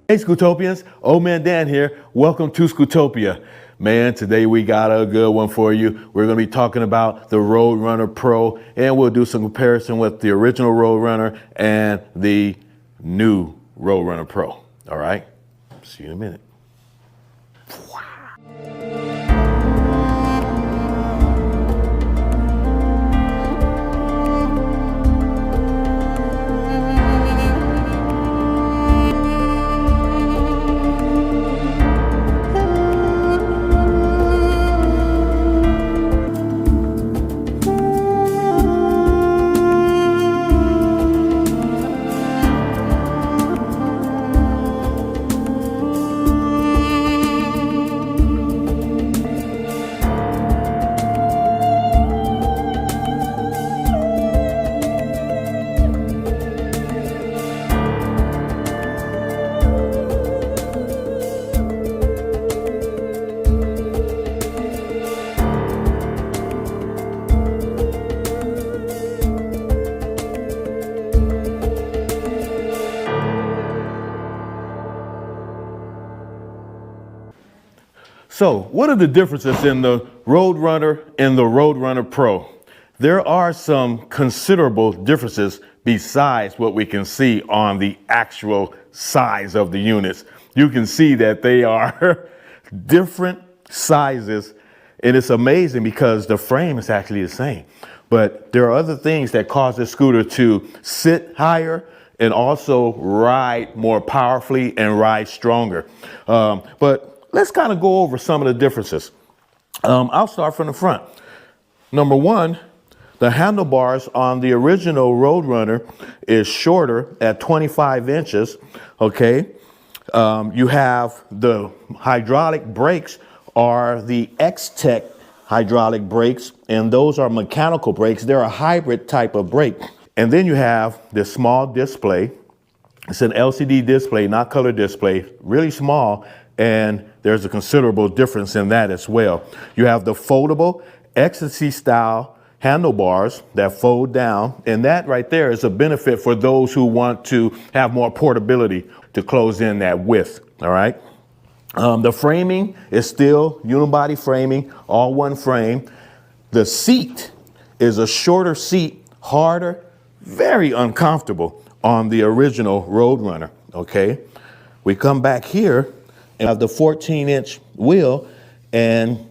Hey Scootopians, OhManDan here. Welcome to Scootopia. Man, today we got a good one for you. We're going to be talking about the ROADRUNNER Pro, and we'll do some comparison with the original ROADRUNNER and the new ROADRUNNER Pro. All right, see you in a minute. So, what are the differences in the ROADRUNNER and the ROADRUNNER Pro? There are some considerable differences besides what we can see on the actual size of the units. You can see that they are different sizes, and it's amazing because the frame is actually the same. But there are other things that cause this scooter to sit higher and also ride more powerfully and ride stronger. But let's kind of go over some of the differences. I'll start from the front. Number one, the handlebars on the original ROADRUNNER is shorter at 25 inches, okay? You have the hydraulic brakes are the X-Tech hydraulic brakes, and those are mechanical brakes. They're a hybrid type of brake. And then you have this small display. It's an LCD display, not color display, really small, and there's a considerable difference in that as well. You have the foldable ecstasy style handlebars that fold down, and that right there is a benefit for those who want to have more portability to close in that width, all right? The framing is still unibody framing, all one frame. The seat is a shorter seat, harder, very uncomfortable on the original ROADRUNNER, okay? We come back here and have the 14-inch wheel, and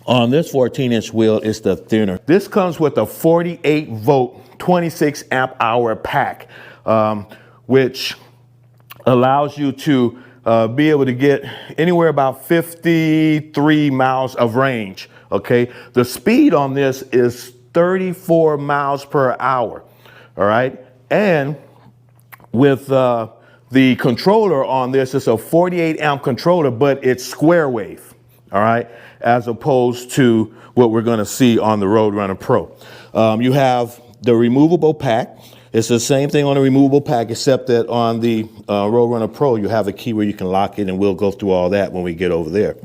on this 14-inch wheel is the thinner. This comes with a 48-volt, 26 amp hour pack, which allows you to be able to get anywhere about 53 miles of range, okay? The speed on this is 34 miles per hour, all right? And with the controller on this is a 48 amp controller, but it's square wave, all right, as opposed to what we're going to see on the ROADRUNNER Pro. You have the removable pack. It's the same thing on the removable pack, except that on the ROADRUNNER Pro, you have a key where you can lock it, and we'll go through all that when we get over there.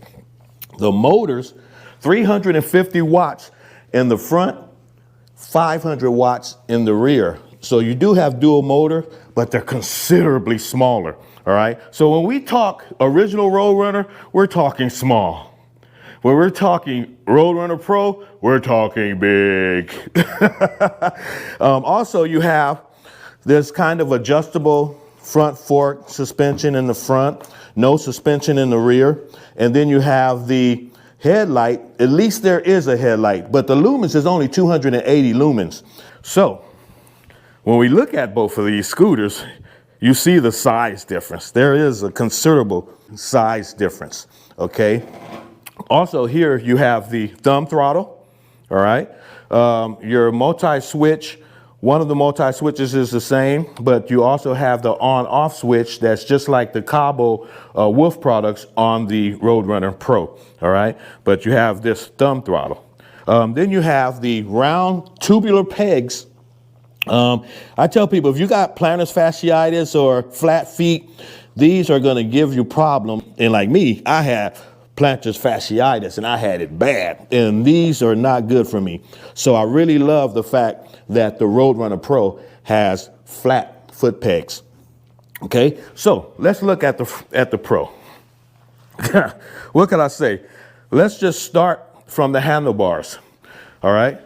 The motors, 350 watts in the front, 500 watts in the rear. So you do have dual motor, but they're considerably smaller, all right? So when we talk original ROADRUNNER, we're talking small. When we're talking ROADRUNNER Pro, we're talking big. Also, you have this kind of adjustable front fork suspension in the front, no suspension in the rear, and then you have the headlight. At least there is a headlight, but the lumens is only 280 lumens. So when we look at both of these scooters, you see the size difference. There is a considerable size difference, okay? Also here you have the thumb throttle, all right? Your multi-switch, one of the multi-switches is the same, but you also have the on-off switch that's just like the Cabo Wolf products on the ROADRUNNER Pro, all right? But you have this thumb throttle. Then you have the round tubular pegs. I tell people, if you got plantar fasciitis or flat feet, these are going to give you problem. And like me, I had plantar fasciitis and I had it bad, and these are not good for me. So I really love the fact that the ROADRUNNER Pro has flat foot pegs. Okay, so let's look at the Pro. What can I say? Let's just start from the handlebars. All right.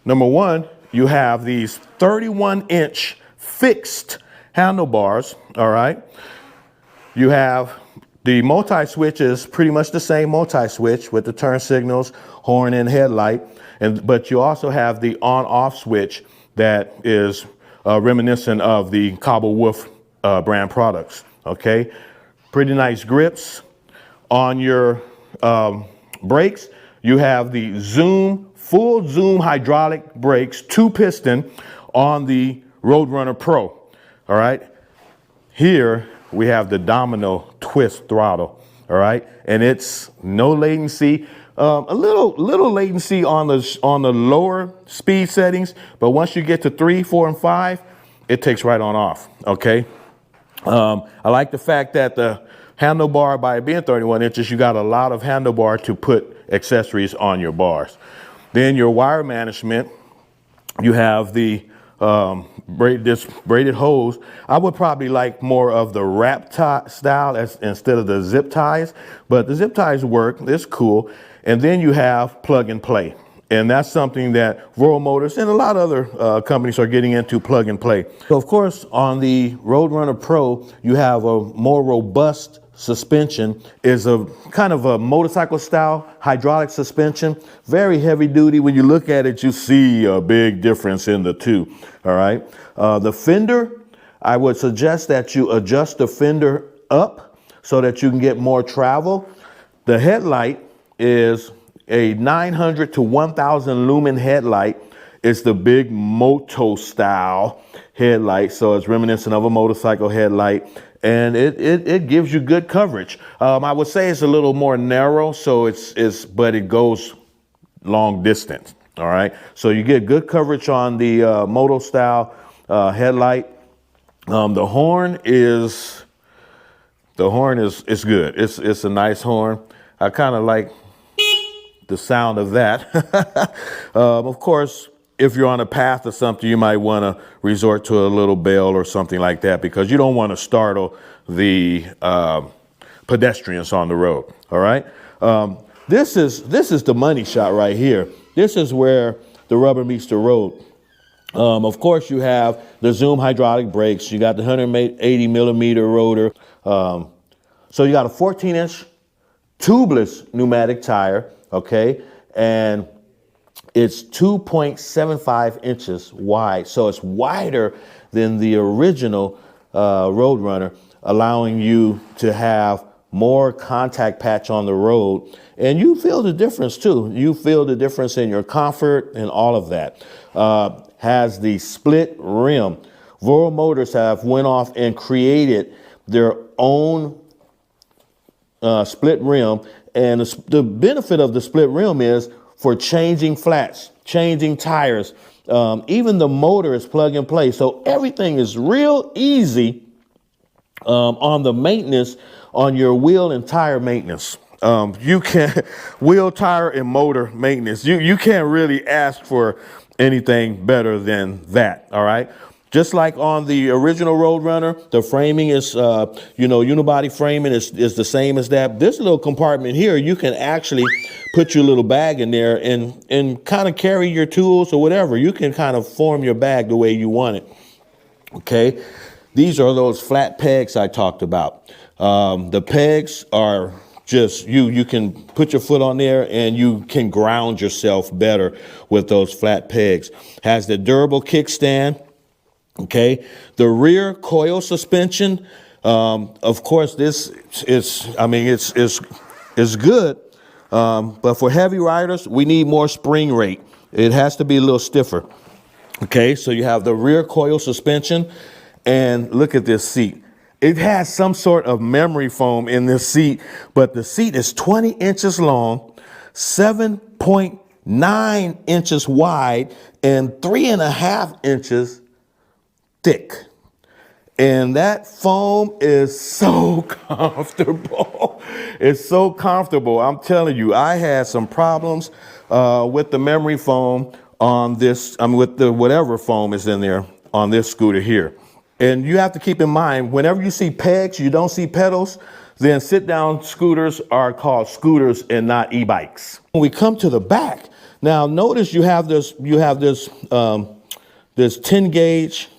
Number one, you have these 31-inch fixed handlebars. All right. You have the multi-switch is pretty much the same multi-switch with the turn signals, horn and headlight. But you also have the on-off switch that is reminiscent of the Cobble Wolf brand products. Okay. Pretty nice grips. On your brakes, you have the full zoom hydraulic brakes, 2-piston on the ROADRUNNER Pro. All right. Here we have the domino twist throttle. All right. And it's no latency, a little latency on the lower speed settings. But once you get to 3, 4, and 5, it takes right on off. OK. I like the fact that the handlebar, by being 31 inches, you got a lot of handlebar to put accessories on your bars. Then your wire management, you have the this braided hose. I would probably like more of the wrap tie style instead of the zip ties, but the zip ties work. It's cool. And then you have plug and play. And that's something that Royal Motors and a lot of other companies are getting into, plug and play. So of course, on the ROADRUNNER Pro, you have a more robust suspension. Is a kind of a motorcycle style hydraulic suspension, very heavy duty. When you look at it, you see a big difference in the two. All right. The fender, I would suggest that you adjust the fender up so that you can get more travel. The headlight is a 900 to 1000 lumen headlight. It's the big moto style headlight, so it's reminiscent of a motorcycle headlight, and it gives you good coverage. I would say it's a little more narrow, so but it goes long distance. All right, so you get good coverage on the moto style headlight. The horn is good. It's a nice horn. I kind of like the sound of that. Of course, if you're on a path or something, you might want to resort to a little bell or something like that, because you don't want to startle the pedestrians on the road. All right. This is the money shot right here. This is where the rubber meets the road. Of course, you have the Zoom hydraulic brakes. You got the 180 millimeter rotor. So you got a 14-inch tubeless pneumatic tire. Okay, and it's 2.75 inches wide, so it's wider than the original ROADRUNNER, allowing you to have more contact patch on the road. And you feel the difference too. You feel the difference in your comfort and all of that. Has the split rim. Royal Motors have went off and created their own split rim. And the benefit of the split rim is for changing flats, changing tires. Even the motor is plug and play. So everything is real easy on the maintenance, on your wheel and tire maintenance. You can wheel, tire, and motor maintenance. You can't really ask for anything better than that. All right. Just like on the original ROADRUNNER, the framing is, unibody framing is the same as that. This little compartment here, you can actually put your little bag in there and kind of carry your tools or whatever. You can kind of form your bag the way you want it. Okay. These are those flat pegs I talked about. The pegs are just, you can put your foot on there and you can ground yourself better with those flat pegs. Has the durable kickstand. Okay, the rear coil suspension. Of course, this is, it's good, but for heavy riders, we need more spring rate. It has to be a little stiffer. Okay, so you have the rear coil suspension, and look at this seat. It has some sort of memory foam in this seat, but the seat is 20 inches long, 7.9 inches wide, and 3.5 inches thick. And that foam is so comfortable. It's so comfortable. I'm telling you, I had some problems with the memory foam on this, with the whatever foam is in there on this scooter here. And you have to keep in mind, whenever you see pegs, you don't see pedals, then sit-down scooters are called scooters and not e-bikes. When we come to the back, now notice you have this 10 gauge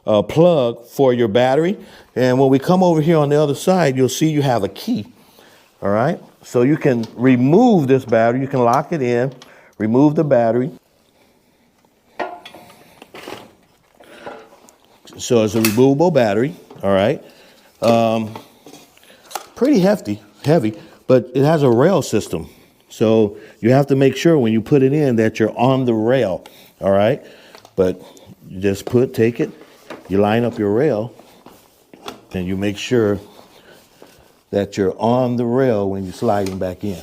plug for your battery. And when we come over here on the other side, you'll see you have a key. All right. So you can remove this battery. You can lock it in, remove the battery. So it's a removable battery. All right. Pretty heavy, but it has a rail system. So you have to make sure when you put it in that you're on the rail. All right. But you just take it, you line up your rail, and you make sure that you're on the rail when you're sliding back in.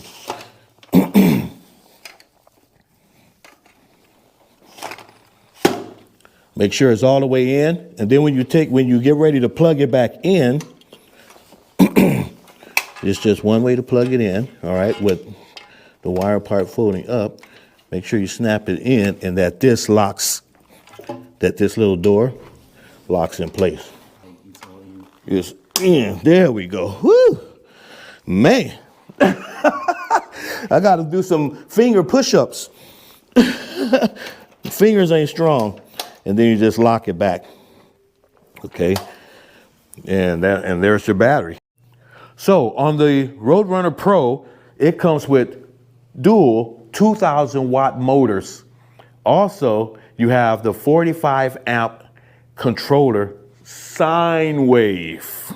Make sure it's all the way in, and then when you get ready to plug it back in, it's just one way to plug it in, all right, with the wire part folding up. Make sure you snap it in and that this little door locks in place. It's in. There we go. Woo! Man. I got to do some finger push-ups. Fingers ain't strong. And then you just lock it back. Okay. And there's your battery. So on the ROADRUNNER Pro, it comes with dual 2,000 watt motors. Also, you have the 45 amp controller sine wave.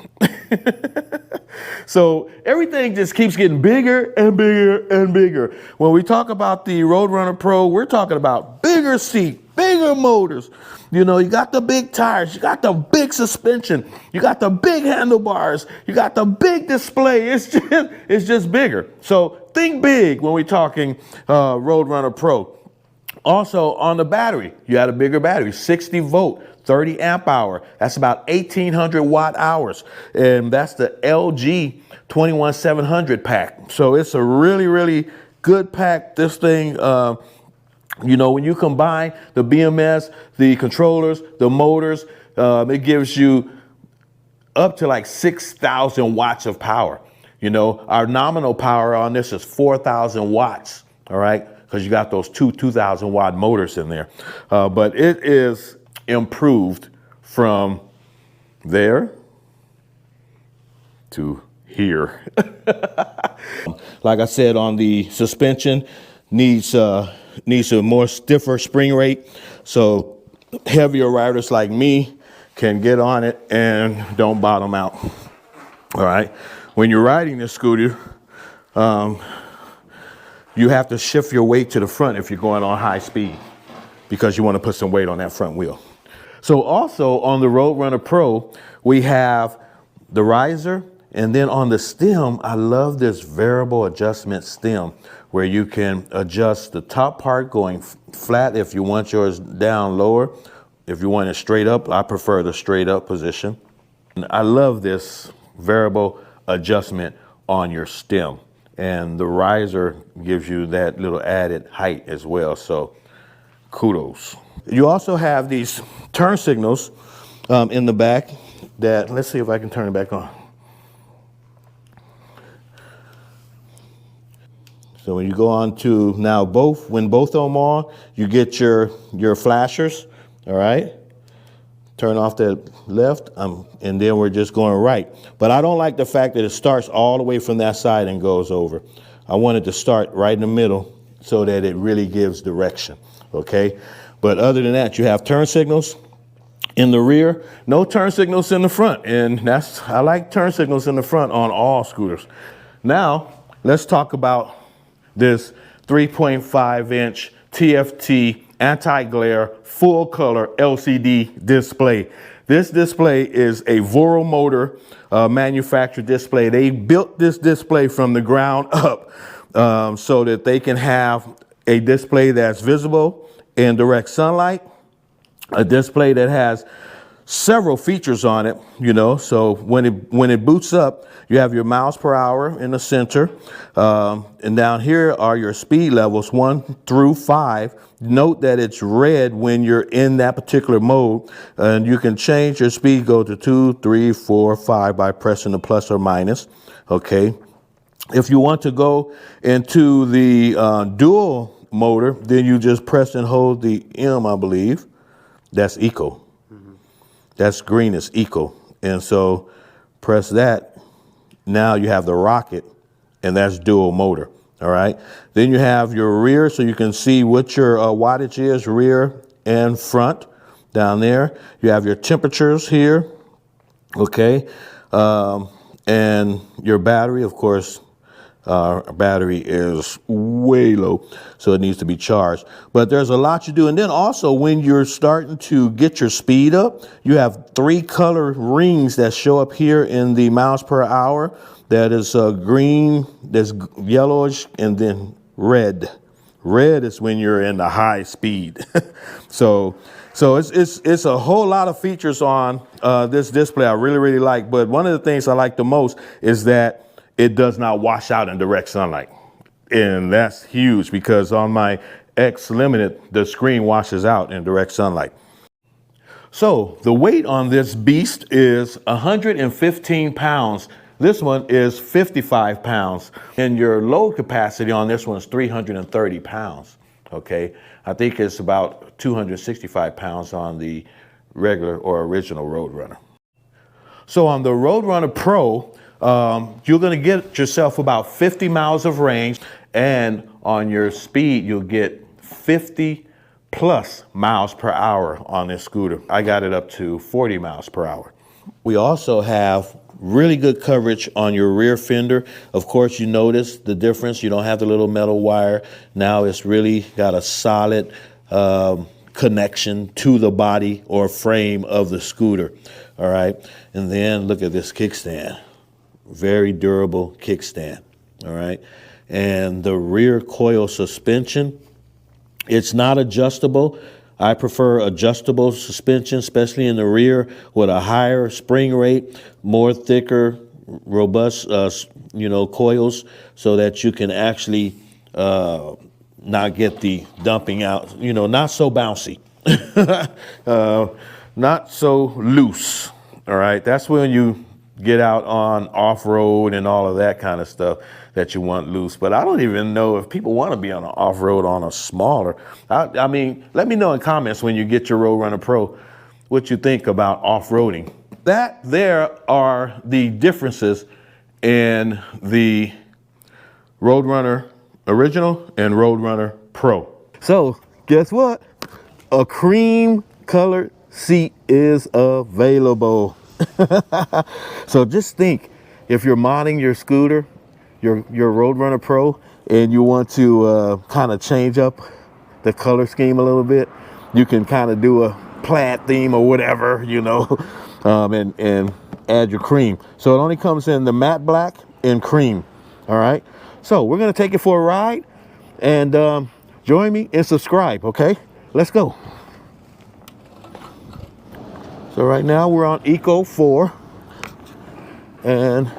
So everything just keeps getting bigger and bigger and bigger. When we talk about the ROADRUNNER Pro, we're talking about bigger seat, bigger motors. You know, you got the big tires, you got the big suspension, you got the big handlebars, you got the big display. It's just bigger. So think big when we're talking ROADRUNNER Pro. Also on the battery, you had a bigger battery, 60 volt, 30 amp hour. That's about 1,800 watt hours. And that's the LG 21700 pack. So it's a really, really good pack. This thing, you know, when you combine the BMS, the controllers, the motors, it gives you up to like 6,000 watts of power. You know, our nominal power on this is 4,000 watts. All right. Because you got those 2,000 watt motors in there. But it is improved from there to here. Like I said, on the suspension, needs a more stiffer spring rate. So heavier riders like me can get on it and don't bottom out. All right. When you're riding this scooter, you have to shift your weight to the front if you're going on high speed because you want to put some weight on that front wheel. So also on the ROADRUNNER Pro, we have the riser, and then on the stem, I love this variable adjustment stem where you can adjust the top part going flat if you want yours down lower. If you want it straight up, I prefer the straight up position. And I love this variable adjustment on your stem. And the riser gives you that little added height as well. So kudos. You also have these turn signals in the back that, let's see if I can turn it back on. So when you go on to now when both of them on, you get your flashers, all right? Turn off that left, and then we're just going right. But I don't like the fact that it starts all the way from that side and goes over. I want it to start right in the middle so that it really gives direction, okay? But other than that, you have turn signals in the rear, no turn signals in the front. And I like turn signals in the front on all scooters. Now, let's talk about this 3.5 inch TFT anti-glare full color LCD display. This display is a Voro Motor manufactured display. They built this display from the ground up so that they can have a display that's visible in direct sunlight, a display that has several features on it, you know. So when it boots up, you have your miles per hour in the center, and down here are your speed levels 1 through 5. Note that it's red when you're in that particular mode, and you can change your speed, go to 2, 3, 4, 5 by pressing the plus or minus. Okay. If you want to go into the dual motor, then you just press and hold the M, I believe. That's eco. That's green is eco. And so press that. Now you have the rocket, and that's dual motor. All right. Then you have your rear, so you can see what your wattage is, rear and front down there. You have your temperatures here. Okay. And your battery, of course. Our battery is way low, so it needs to be charged. But there's a lot you do. And then also when you're starting to get your speed up, you have 3 color rings that show up here in the miles per hour. That is green, there's yellowish, and then red. Red is when you're in the high speed. So it's a whole lot of features on this display I really like. But one of the things I like the most is that it does not wash out in direct sunlight. And that's huge because on my X Limited, the screen washes out in direct sunlight. So the weight on this beast is 115 pounds. This one is 55 pounds. And your load capacity on this one is 330 pounds. Okay. I think it's about 265 pounds on the regular or original ROADRUNNER. So on the ROADRUNNER Pro, you're going to get yourself about 50 miles of range, and on your speed, you'll get 50 plus miles per hour on this scooter. I got it up to 40 miles per hour. We also have really good coverage on your rear fender. Of course, you notice the difference. You don't have the little metal wire. Now it's really got a solid connection to the body or frame of the scooter. All right. And then look at this kickstand. Very durable kickstand. All right. And the rear coil suspension, it's not adjustable. I prefer adjustable suspension, especially in the rear with a higher spring rate, more thicker, robust, coils, so that you can actually not get the dumping out, not so bouncy, not so loose. All right. That's when you get out on off-road and all of that kind of stuff that you want loose. But I don't even know if people want to be on an off-road on a smaller. I mean, let me know in comments when you get your ROADRUNNER Pro what you think about off-roading. That there are the differences in the ROADRUNNER Original and ROADRUNNER Pro. So guess what? A cream colored seat is available. So just think, if you're modding your scooter, your ROADRUNNER Pro, and you want to kind of change up the color scheme a little bit, you can kind of do a plaid theme or whatever, and add your cream. So it only comes in the matte black and cream. All right. So we're going to take it for a ride, and join me and subscribe. Okay, let's go. So right now we're on Eco 4, and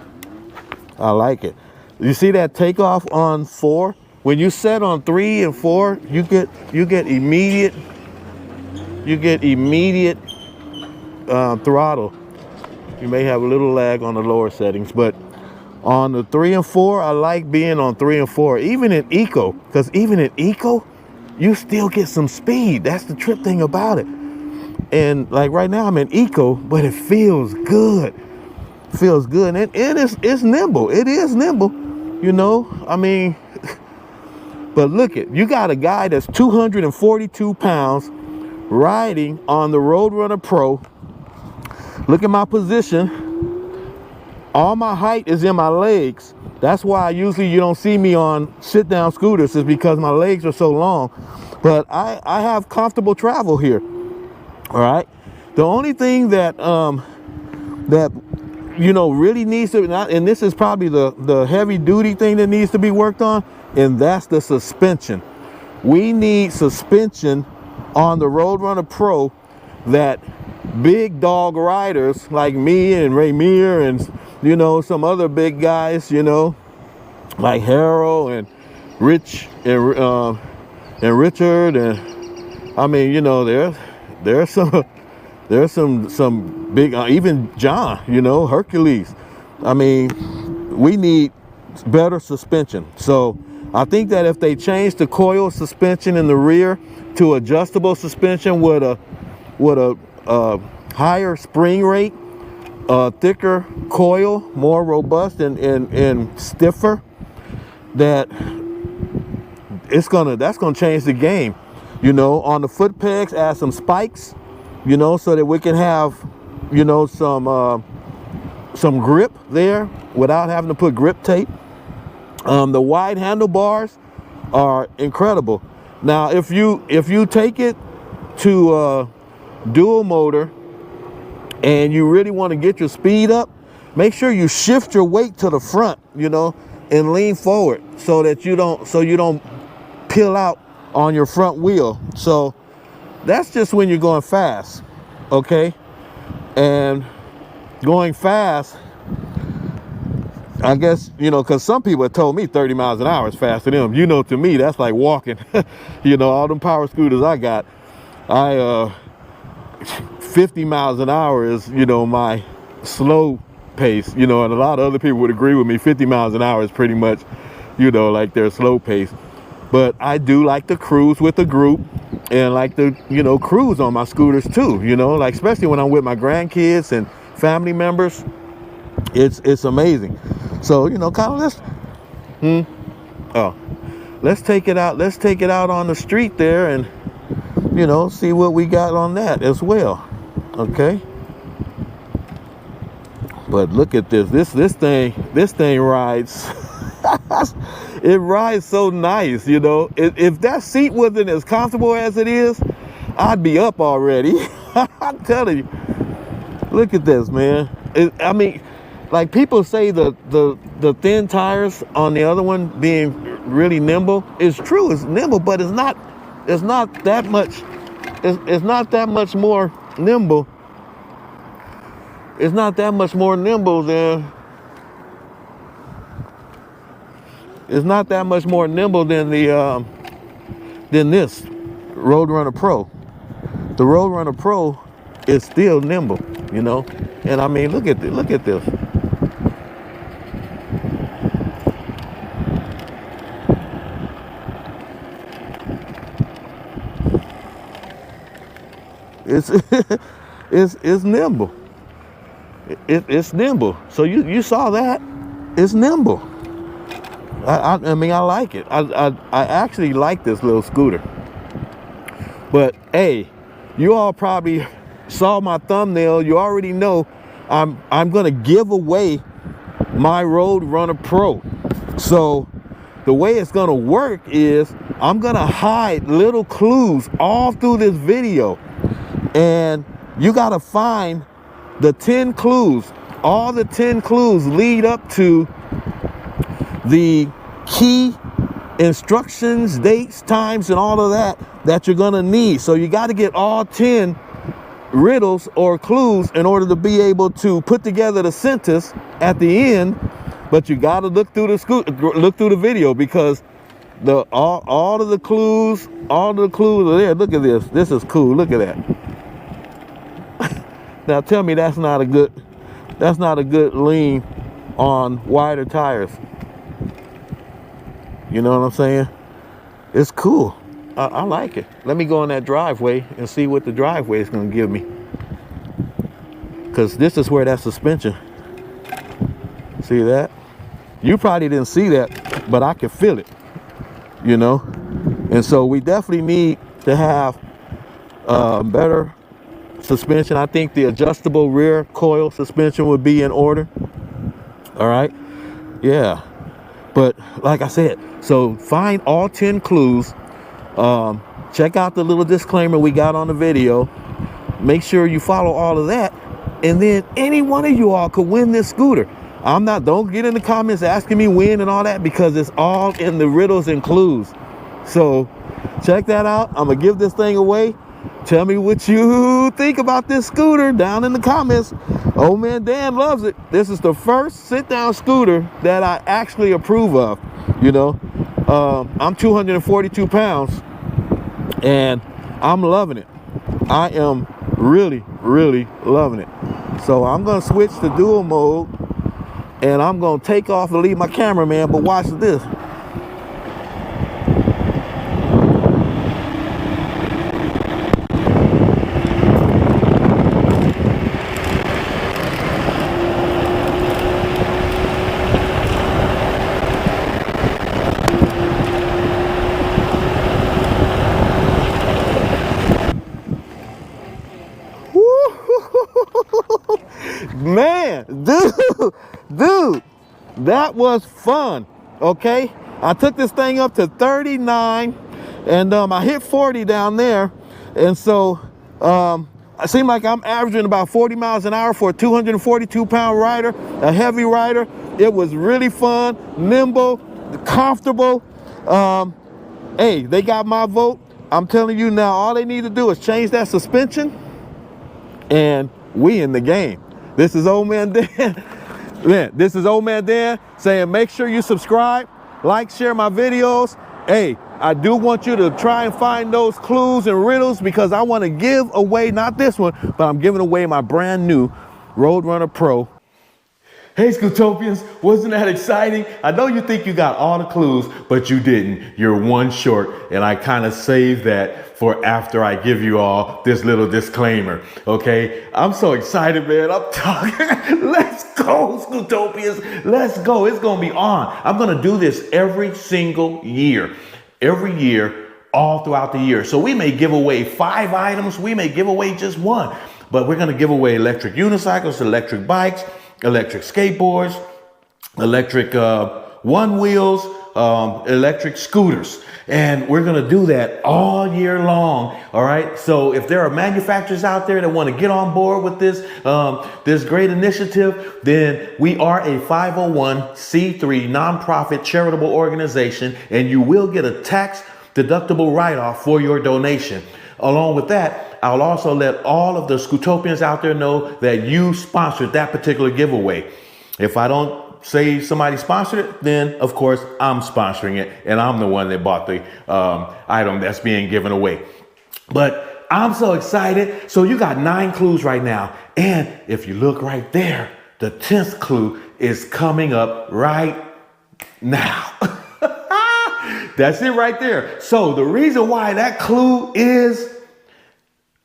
I like it. You see that takeoff on 4? When you set on 3 and 4, you get immediate throttle. You may have a little lag on the lower settings, but on the 3 and 4, I like being on 3 and 4, even in Eco, because even in Eco, you still get some speed. That's the trip thing about it. And like right now I'm in Eco, but it feels good. It feels good. And it's nimble. It is nimble, I mean, but look it, you got a guy that's 242 pounds riding on the ROADRUNNER Pro. Look at my position. All my height is in my legs. That's why usually you don't see me on sit down scooters, is because my legs are so long. But I have comfortable travel here. All right. The only thing that really needs to, and this is probably the heavy duty thing that needs to be worked on, and that's the suspension. We need suspension on the ROADRUNNER Pro that big dog riders like me and Rainier and, you know, some other big guys, you know, like Harold and Rich and Richard, and I mean, you know, there's some big, even John, you know, Hercules. I mean, we need better suspension. So I think that if they change the coil suspension in the rear to adjustable suspension with a higher spring rate, thicker coil, more robust and stiffer, that's gonna change the game. You know, on the foot pegs, add some spikes, you know, so that we can have, you know, some grip there without having to put grip tape. The wide handlebars are incredible. Now, if you take it to dual motor and you really want to get your speed up, make sure you shift your weight to the front, you know, and lean forward so that you don't peel out on your front wheel. So that's just when you're going fast, okay? And going fast, I guess, you know, because some people have told me 30 miles an hour is faster than them. You know, to me, that's like walking. You know, all them power scooters I got, 50 miles an hour is, you know, my slow pace, you know, and a lot of other people would agree with me. 50 miles an hour is pretty much, you know, like their slow pace. But I do like to cruise with a group and like to, you know, cruise on my scooters too, you know, like especially when I'm with my grandkids and family members. It's amazing. So, you know, kind of let's take it out on the street there and, you know, see what we got on that as well. Okay. But look at this thing rides. It rides so nice, you know. If that seat wasn't as comfortable as it is, I'd be up already. I'm telling you. Look at this, man. I mean, like people say the thin tires on the other one being really nimble. It's true, it's nimble, but it's not that much. It's not that much more nimble. It's not that much more nimble than. It's not that much more nimble than the than this ROADRUNNER Pro. The ROADRUNNER Pro is still nimble, you know. And I mean, look at this. Look at this. It's nimble. It's nimble. So you saw that. It's nimble. I mean, I like it. I actually like this little scooter. But hey, you all probably saw my thumbnail. You already know I'm gonna give away my ROADRUNNER Pro. So the way it's gonna work is I'm gonna hide little clues all through this video, and you gotta find the 10 clues. All the 10 clues lead up to the key instructions, dates, times, and all of that you're gonna need. So you got to get all 10 riddles or clues in order to be able to put together the sentence at the end. But you got to look through the video, because all of the clues are there. Look at this. This is cool. Look at that. Now tell me that's not a good lean on wider tires. You know what I'm saying? It's cool. I like it. Let me go in that driveway and see what the driveway is going to give me. Because this is where that suspension. See that? You probably didn't see that, but I can feel it. You know? And so we definitely need to have better suspension. I think the adjustable rear coil suspension would be in order. All right? Yeah. But like I said, so find all 10 clues. Check out the little disclaimer we got on the video. Make sure you follow all of that, and then any one of you all could win this scooter. Don't get in the comments asking me when and all that, because it's all in the riddles and clues. So check that out. I'm gonna give this thing away. Tell me what you think about this scooter down in the comments. OhManDan loves it. This is the first sit-down scooter that I actually approve of. You know, I'm 242 pounds and I'm loving it. I am really, really loving it. So I'm gonna switch to dual mode and I'm gonna take off and leave my cameraman, but watch this. Man, dude, that was fun. Okay, I took this thing up to 39 and I hit 40 down there, and so it seemed like I'm averaging about 40 miles an hour for a 242-pound rider, a heavy rider. It was really fun, nimble, comfortable. Hey, they got my vote. I'm telling you now, all they need to do is change that suspension and we in the game. This is OhManDan. Man, this is OhManDan saying make sure you subscribe, like, share my videos. Hey, I do want you to try and find those clues and riddles because I want to give away, not this one, but I'm giving away my brand new ROADRUNNER Pro. Hey Scootopians, wasn't that exciting? I know you think you got all the clues, but you didn't. You're one short, and I kind of saved that for after I give you all this little disclaimer, okay? I'm so excited, man. I'm talking. Let's go, Scootopians. Let's go. It's going to be on. I'm going to do this every single year. Every year, all throughout the year. So we may give away 5 items. We may give away just one. But we're going to give away electric unicycles, electric bikes, electric skateboards, electric one wheels, electric scooters. And we're going to do that all year long. All right. So if there are manufacturers out there that want to get on board with this, this great initiative, then we are a 501c3 nonprofit charitable organization, and you will get a tax deductible write-off for your donation. Along with that, I'll also let all of the Scootopians out there know that you sponsored that particular giveaway. If I don't say somebody sponsored it, then of course I'm sponsoring it, and I'm the one that bought the item that's being given away. But I'm so excited. So you got 9 clues right now. And if you look right there, the 10th clue is coming up right now. That's it right there. So the reason why that clue is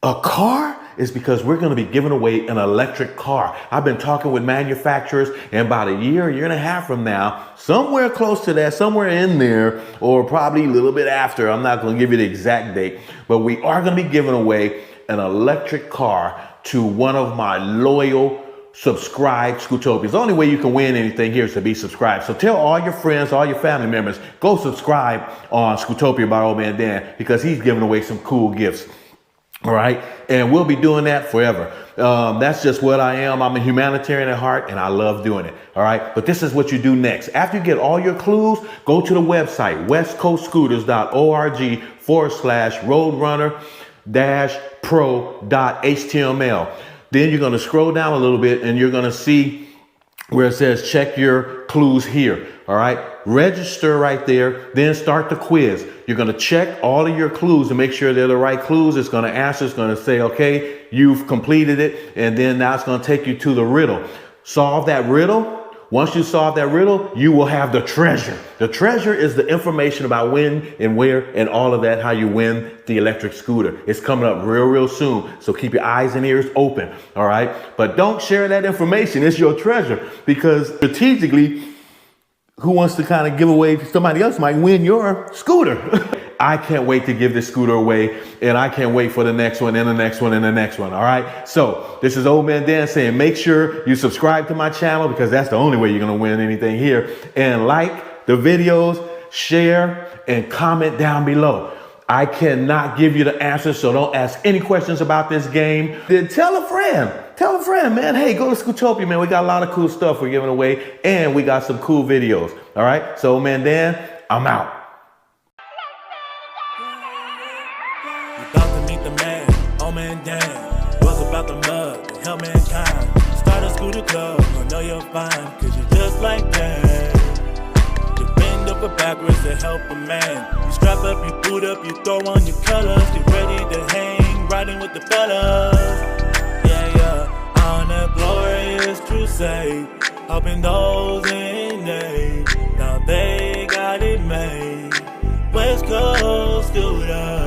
a car is because we're going to be giving away an electric car. I've been talking with manufacturers, and about a year and a half from now, somewhere close to that, somewhere in there, or probably a little bit after, I'm not going to give you the exact date, but we are going to be giving away an electric car to one of my loyal subscribed Scootopians. The only way you can win anything here is to be subscribed. So tell all your friends, all your family members, go subscribe on Scootopia by OhManDan because he's giving away some cool gifts. All right. And we'll be doing that forever. That's just what I am. I'm a humanitarian at heart and I love doing it. All right. But this is what you do next. After you get all your clues, go to the website, westcoastscooters.org/roadrunner-pro.html. Then you're going to scroll down a little bit and you're going to see where it says check your clues here. All right. Register right there. Then start the quiz. You're going to check all of your clues and make sure they're the right clues. It's going to answer. It's going to say, OK, you've completed it. And then now it's going to take you to the riddle. Solve that riddle. Once you solve that riddle, you will have the treasure. The treasure is the information about when and where and all of that, how you win the electric scooter. It's coming up real soon. So keep your eyes and ears open. All right. But don't share that information. It's your treasure, because strategically, who wants to kind of give away, somebody else might win your scooter. I can't wait to give this scooter away, and I can't wait for the next one and the next one and the next one. All right. So this is OhManDan saying, make sure you subscribe to my channel because that's the only way you're going to win anything here. And like the videos, share, and comment down below. I cannot give you the answers, so don't ask any questions about this game. Then tell a friend. Tell a friend, man. Hey, go to Scootopia, man. We got a lot of cool stuff we're giving away, and we got some cool videos. All right. So, OhManDan, I'm out. You about to meet the man. the club, I know you're fine, cause you're just like that. You bend over backwards to help a man. You strap up, you boot up, you throw on your colors. Get ready to hang, riding with the fellas. Yeah, on that glorious crusade, helping those in need. Now they got it made. West Coast scooter.